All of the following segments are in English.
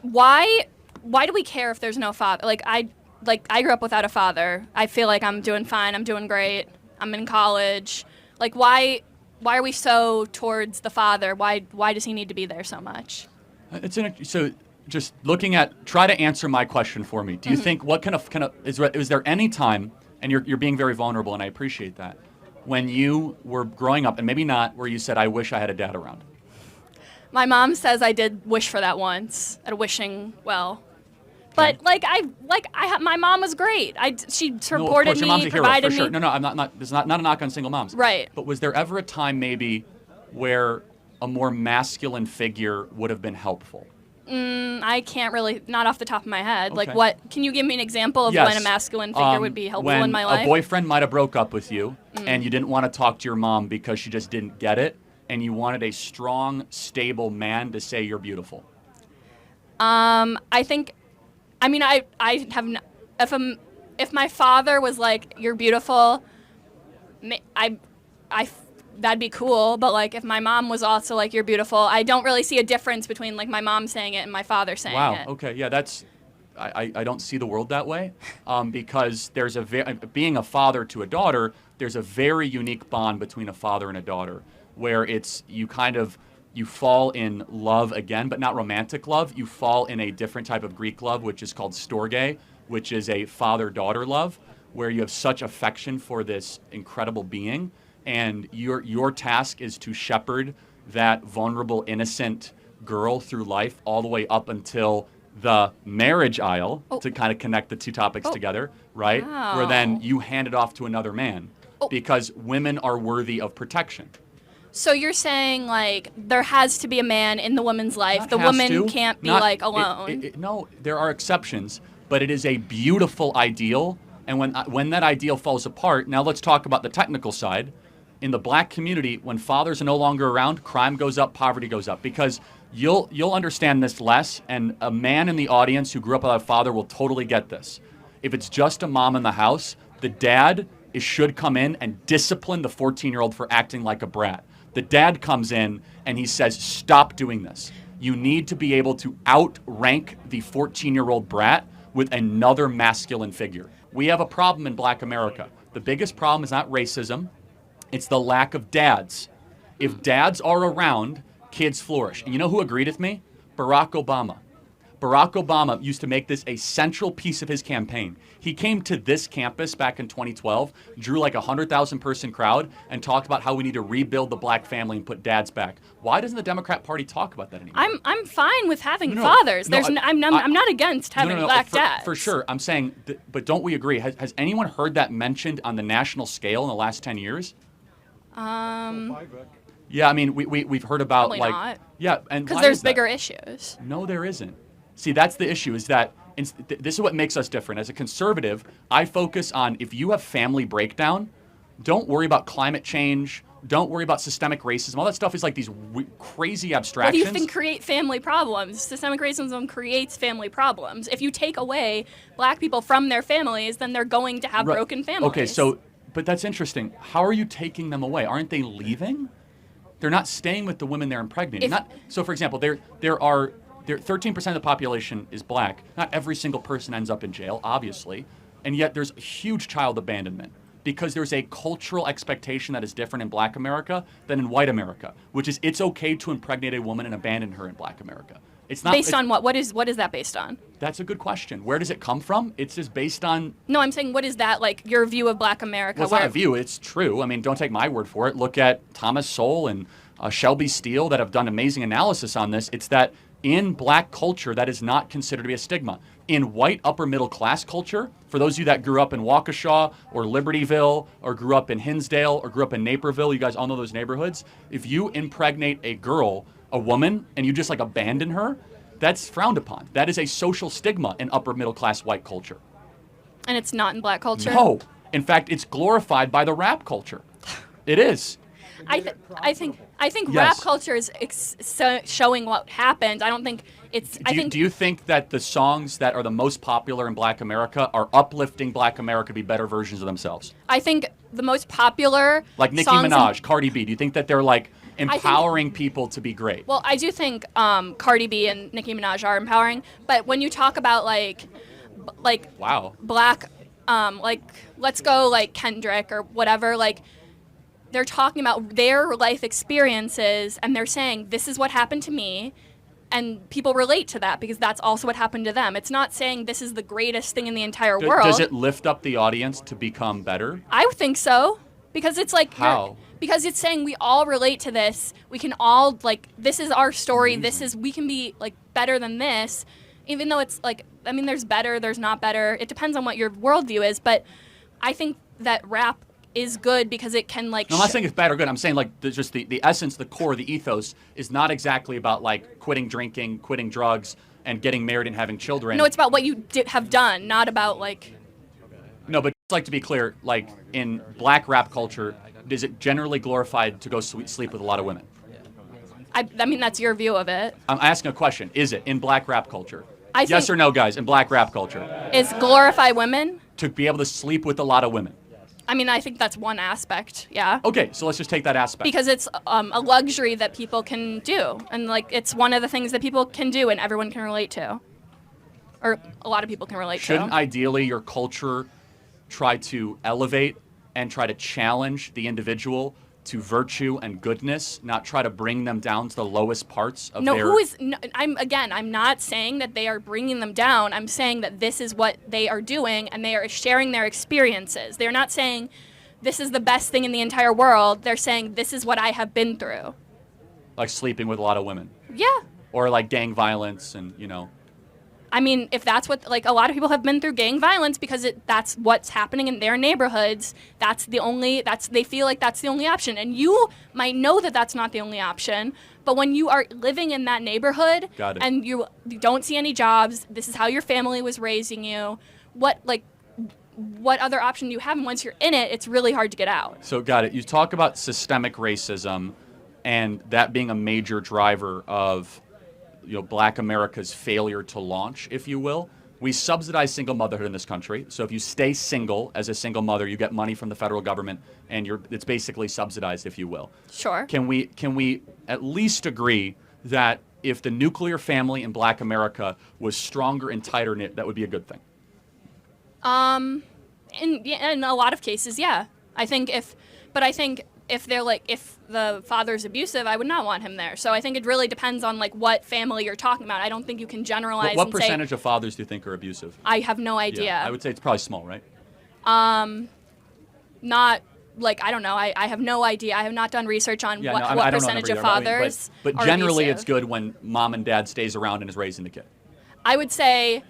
Why do we care if there's no father? I grew up without a father. I feel like I'm doing fine. I'm doing great. I'm in college. Like, why are we so towards the father? Why does he need to be there so much? So just try to answer my question for me. Do you think is there any time, and you're being very vulnerable, and I appreciate that, when you were growing up, and maybe not, where you said, I wish I had a dad around? My mom says I did wish for that once at a wishing well. But my mom was great. She supported me, mom's a hero, provided for sure. me. No, I'm not. This is not a knock on single moms. Right. But was there ever a time maybe where a more masculine figure would have been helpful? I can't really, not off the top of my head. Okay. Like, what? Can you give me an example of Yes. when a masculine figure would be helpful when in my life? a boyfriend might have broke up with you, and you didn't want to talk to your mom because she just didn't get it, and you wanted a strong, stable man to say you're beautiful. I think. I mean, I have. If my father was like, "You're beautiful," that'd be cool. But like, if my mom was also like, "You're beautiful," I don't really see a difference between like my mom saying it and my father saying it. Wow. Okay. Yeah. I don't see the world that way, because there's being a father to a daughter, there's a very unique bond between a father and a daughter, where you fall in love again, but not romantic love. You fall in a different type of Greek love, which is called storge, which is a father-daughter love, where you have such affection for this incredible being, and your task is to shepherd that vulnerable, innocent girl through life all the way up until the marriage aisle, to kind of connect the two topics together, right? Wow. Where then you hand it off to another man, because women are worthy of protection. So you're saying, like, there has to be a man in the woman's life. Not the has woman to. can't be, Not- like, alone. No, there are exceptions, but it is a beautiful ideal. And when that ideal falls apart, now let's talk about the technical side. In the black community, when fathers are no longer around, crime goes up, poverty goes up. Because you'll understand this less, and a man in the audience who grew up without a father will totally get this. If it's just a mom in the house, the dad should come in and discipline the 14-year-old for acting like a brat. The dad comes in and he says, stop doing this. You need to be able to outrank the 14-year-old brat with another masculine figure. We have a problem in black America. The biggest problem is not racism, it's the lack of dads. If dads are around, kids flourish. And you know who agreed with me? Barack Obama. Barack Obama used to make this a central piece of his campaign. He came to this campus back in 2012, drew like a 100,000 person crowd, and talked about how we need to rebuild the black family and put dads back. Why doesn't the Democrat Party talk about that anymore? I'm fine with having fathers. I'm not against having black dads. For sure. I'm saying, but don't we agree? Has anyone heard that mentioned on the national scale in the last 10 years? Yeah, I mean, we've heard about Probably not. Yeah, and because there's bigger issues. No, there isn't. See, that's the issue, is that this is what makes us different. As a conservative, I focus on, if you have family breakdown, don't worry about climate change, don't worry about systemic racism. All that stuff is like these crazy abstractions. What do you think create family problems? Systemic racism creates family problems. If you take away black people from their families, then they're going to have broken families. Okay, but that's interesting. How are you taking them away? Aren't they leaving? They're not staying with the women they're impregnating. So, for example, there are 13% of the population is black. Not every single person ends up in jail, obviously. And yet there's huge child abandonment because there's a cultural expectation that is different in black America than in white America, which is it's okay to impregnate a woman and abandon her in black America. It's not based on what? What is that based on? That's a good question. Where does it come from? It's just based on... No, I'm saying, what is that, like, your view of black America? Well, it's not a view. It's true. I mean, don't take my word for it. Look at Thomas Sowell and Shelby Steele that have done amazing analysis on this. It's that in black culture, that is not considered to be a stigma. In white upper middle class culture, for those of you that grew up in Waukesha or Libertyville or grew up in Hinsdale or grew up in Naperville, you guys all know those neighborhoods. If you impregnate a woman, and you just like abandon her, that's frowned upon. That is a social stigma in upper middle class white culture. And it's not in black culture? No. In fact, it's glorified by the rap culture. It is. I think Yes. rap culture is showing what happened. I don't think it's... Do you think that the songs that are the most popular in black America are uplifting black America to be better versions of themselves? I think the most popular like Nicki songs Minaj, Cardi B. Do you think that they're like empowering people to be great. Well, I do think Cardi B and Nicki Minaj are empowering, but when you talk about like Wow. black, like let's go like Kendrick or whatever, like they're talking about their life experiences and they're saying this is what happened to me, and people relate to that because that's also what happened to them. It's not saying this is the greatest thing in the entire world. Does it lift up the audience to become better? I would think so, because it's like How? Because it's saying we all relate to this. We can all like this is our story. Amazing. This is we can be like better than this, even though it's like I mean there's better, there's not better. It depends on what your worldview is, but I think that rap is good because it can like. No, I'm not saying it's bad or good. I'm saying like just the essence, the core, the ethos is not exactly about like quitting drinking, quitting drugs, and getting married and having children. No, it's about what you have done, not about like. No, but just like to be clear, like in black rap culture, is it generally glorified to go sleep with a lot of women? I mean that's your view of it. I'm asking a question. Is it in black rap culture? I Yes think- or no, guys? In black rap culture, Is glorify women? to be able to sleep with a lot of women. I mean I think that's one aspect. Yeah. Okay, so let's just take that aspect. Because it's a luxury that people can do, and like it's one of the things that people can do, and everyone can relate to, or a lot of people can relate Shouldn't to. ideally your culture try to elevate and try to challenge the individual to virtue and goodness, not try to bring them down to the lowest parts of No, their... who is? No, I'm not saying that they are bringing them down. I'm saying that this is what they are doing, and they are sharing their experiences. They're not saying this is the best thing in the entire world. They're saying this is what I have been through. Like sleeping with a lot of women. Yeah. Or like gang violence and, you know... I mean, if that's what, like, a lot of people have been through gang violence because that's what's happening in their neighborhoods. They feel like that's the only option. And you might know that that's not the only option, but when you are living in that neighborhood Got it. and you don't see any jobs, this is how your family was raising you, what other option do you have? And once you're in it, it's really hard to get out. So got it. You talk about systemic racism and that being a major driver of black America's failure to launch, if you will. We subsidize single motherhood in this country. So if you stay single as a single mother, you get money from the federal government and it's basically subsidized, if you will. Sure. Can we at least agree that if the nuclear family in black America was stronger and tighter knit, that would be a good thing? In a lot of cases, yeah. I think if the father's abusive, I would not want him there. So I think it really depends on like what family you're talking about. I don't think you can generalize. What and percentage say, of fathers do you think are abusive? I have no idea. Yeah, I would say it's probably small, right? Not like I don't know. I have no idea. I have not done research on Yeah, what no, I don't know percentage of either, but I mean, fathers. but are generally, abusive. it's good when mom and dad stays around and is raising the kid. I would say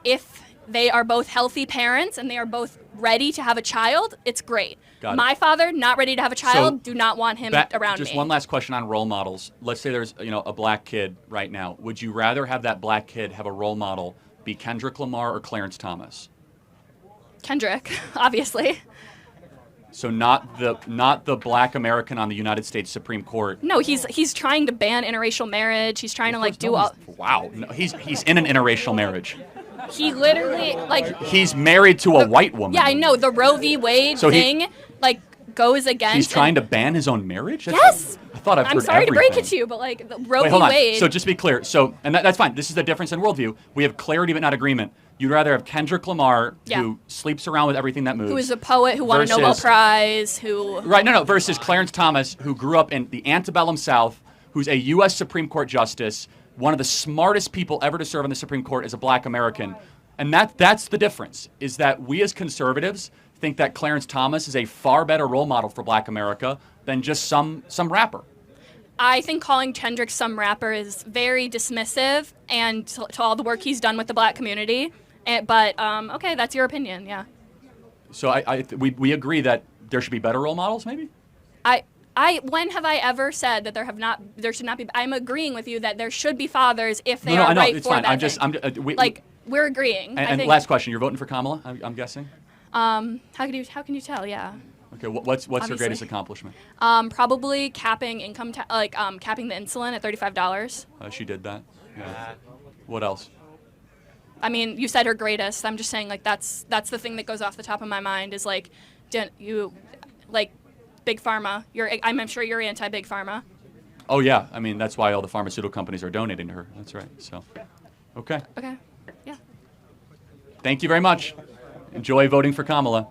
if they are both healthy parents and they are both ready to have a child, it's great. Got it. My father, not ready to have a child, So, do not want him around just me. one last question on role models. Let's say there's a black kid right now. Would you rather have that black kid have a role model be Kendrick Lamar or Clarence Thomas? Kendrick, obviously. So not the black American on the United States Supreme Court. No, he's trying to ban interracial marriage. He's trying to like do all. Wow, no, he's in an interracial marriage. He literally like. He's married to a white woman. Yeah, I know the Roe v. Wade So thing like goes against. He's trying to ban his own marriage? Yes. I thought I've I'm heard sorry to break everything. it to you, but like the Roe Wait, v. hold on. Wade. So just to be clear, that's fine. This is the difference in worldview. We have clarity but not agreement. You'd rather have Kendrick Lamar, Yeah. who sleeps around with everything that moves. who is a poet who won a Nobel versus- Prize? Who? Right, no, versus Clarence Thomas, who grew up in the antebellum South, who's a U.S. Supreme Court justice, one of the smartest people ever to serve on the Supreme Court as a black American. And that's the difference, is that we as conservatives think that Clarence Thomas is a far better role model for black America than just some rapper. I think calling Kendrick some rapper is very dismissive and to all the work he's done with the black community. But okay, that's your opinion, yeah. So we agree that there should be better role models, maybe? When have I ever said that there should not be? I'm agreeing with you that there should be fathers if they No, are I know, right it's for fine. that thing. We're agreeing. I And think, last question, you're voting for Kamala, I'm guessing? how can you tell? Yeah. Okay, what's her Obviously. greatest accomplishment? Probably capping capping the insulin at $35. She did that. Yeah. What else? I mean, you said her greatest. I'm just saying, like, that's the thing that goes off the top of my mind is, like, Big Pharma. I'm sure you're anti-Big Pharma. Oh, yeah. I mean, that's why all the pharmaceutical companies are donating to her. That's right. So, okay. Okay. Yeah. Thank you very much. Enjoy voting for Kamala.